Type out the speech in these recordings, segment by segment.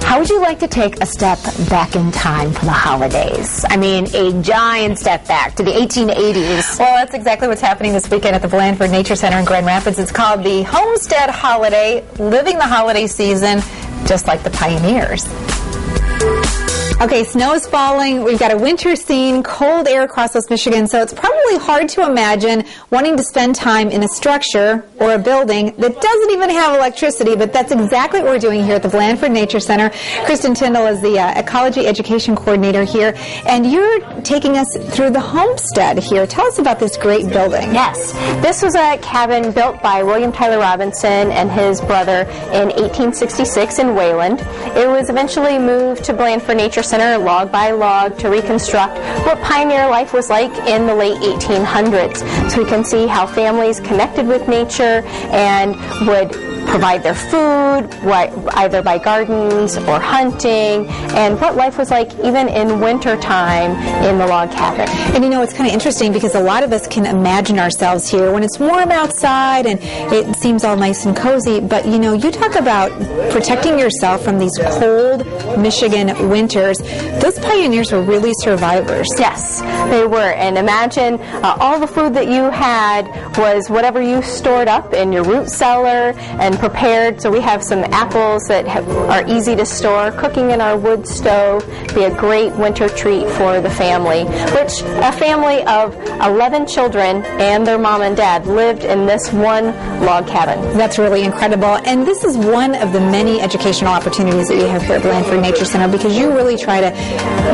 How would you like to take a step back in time for the holidays? I mean, a giant step back to the 1880s. Well, that's exactly what's happening this weekend at the Blandford Nature Center in Grand Rapids. It's called the Homestead Holiday, living the holiday season just like the pioneers. Okay, snow is falling. We've got a winter scene, cold air across West Michigan, so it's probably hard to imagine wanting to spend time in a structure or a building that doesn't even have electricity, but that's exactly what we're doing here at the Blandford Nature Center. Kristen Tyndall is the Ecology Education Coordinator here, and you're taking us through the homestead here. Tell us about this great building. Yes, this was a cabin built by William Tyler Robinson and his brother in 1866 in Wayland. It was eventually moved to Blandford Nature Center log by log to reconstruct what pioneer life was like in the late 1800s. So we can see how families connected with nature and would provide their food, either by gardens or hunting, and what life was like even in winter time in the log cabin. And you know, it's kind of interesting because a lot of us can imagine ourselves here when it's warm outside and it seems all nice and cozy, but you know, you talk about protecting yourself from these cold Michigan winters. Those pioneers were really survivors. Yes, they were. And imagine all the food that you had was whatever you stored up in your root cellar and prepared. So we have some apples that are easy to store, cooking in our wood stove, be a great winter treat for the family, which a family of 11 children and their mom and dad lived in this one log cabin. That's really incredible. And this is one of the many educational opportunities that you have here at Blandford Nature Center, because you really try to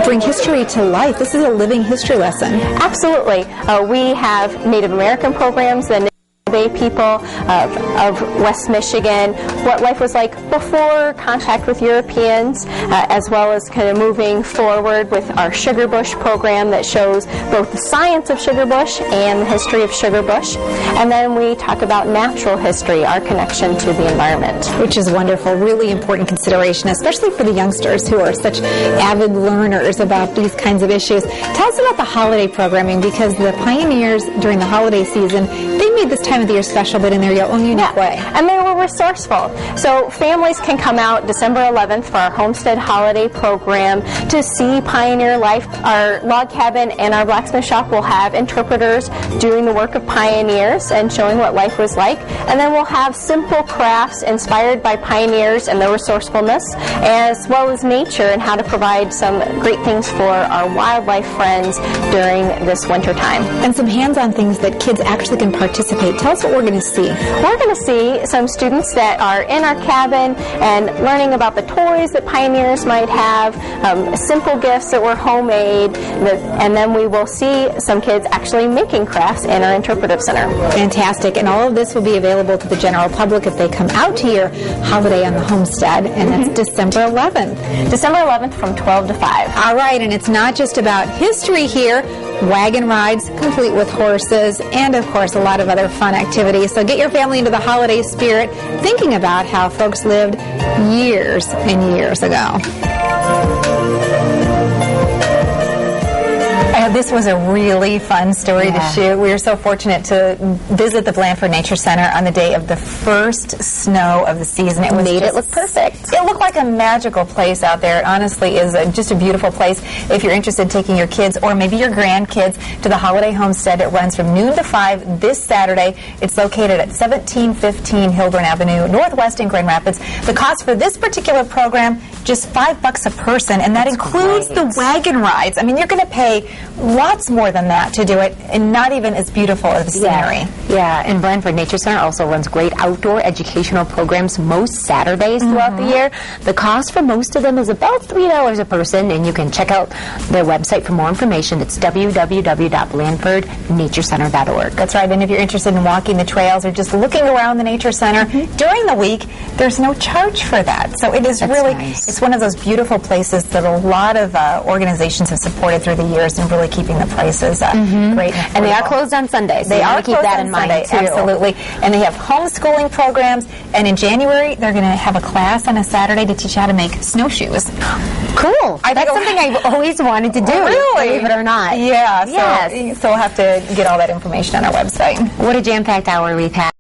bring history to life. This is a living history lesson. Absolutely. We have Native American programs, the Bay people of West Michigan, what life was like before contact with Europeans, as well as kind of moving forward with our sugar bush program that shows both the science of sugar bush and the history of sugar bush. And then we talk about natural history, our connection to the environment. Which is wonderful, really important consideration, especially for the youngsters who are such avid learners about these kinds of issues. Tell us about the holiday programming, because the pioneers during the holiday season, they made this time of the year special, but in their own unique way. And they were resourceful. So families can come out December 11th for our Homestead Holiday program to see pioneer life. Our log cabin and our blacksmith shop will have interpreters doing the work of pioneers and showing what life was like. And then we'll have simple crafts inspired by pioneers and their resourcefulness, as well as nature and how to provide some great things for our wildlife friends during this winter time. And some hands-on things that kids actually can participate. Tell us what we're going to see. We're going to see some students that are in our cabin and learning about the toys that pioneers might have, simple gifts that were homemade, and then we will see some kids actually making crafts in our interpretive center. Fantastic. And all of this will be available to the general public if they come out to your holiday on the homestead, and that's December 11th. December 11th from 12 to 5. All right, and it's not just about history here. Wagon rides complete with horses, and of course a lot of other fun activities. So get your family into the holiday spirit, thinking about how folks lived years and years ago. This was a really fun story to shoot. We were so fortunate to visit the Blandford Nature Center on the day of the first snow of the season. It made it look perfect. It looked like a magical place out there. It honestly is just a beautiful place. If you're interested in taking your kids or maybe your grandkids to the Holiday Homestead, it runs from noon to 5 this Saturday. It's located at 1715 Hilburn Avenue, Northwest in Grand Rapids. The cost for this particular program, just $5 a person, and that includes the wagon rides. I mean, you're going to pay lots more than that to do it, and not even as beautiful as the scenery. Yeah, and Blandford Nature Center also runs great outdoor educational programs most Saturdays throughout the year. The cost for most of them is about $3 a person, and you can check out their website for more information. It's www.blandfordnaturecenter.org. That's right, and if you're interested in walking the trails or just looking around the Nature Center during the week, there's no charge for that. So it is really, it's one of those beautiful places that a lot of organizations have supported through the years and really keeping the prices great. And they are closed on Sundays. So they are keep that in mind too. Absolutely. And they have homeschooling programs. And in January, they're going to have a class on a Saturday to teach you how to make snowshoes. Cool. That's something I've always wanted to do. Really? Believe it or not. Yeah. So we'll have to get all that information on our website. What a jam-packed hour we've had.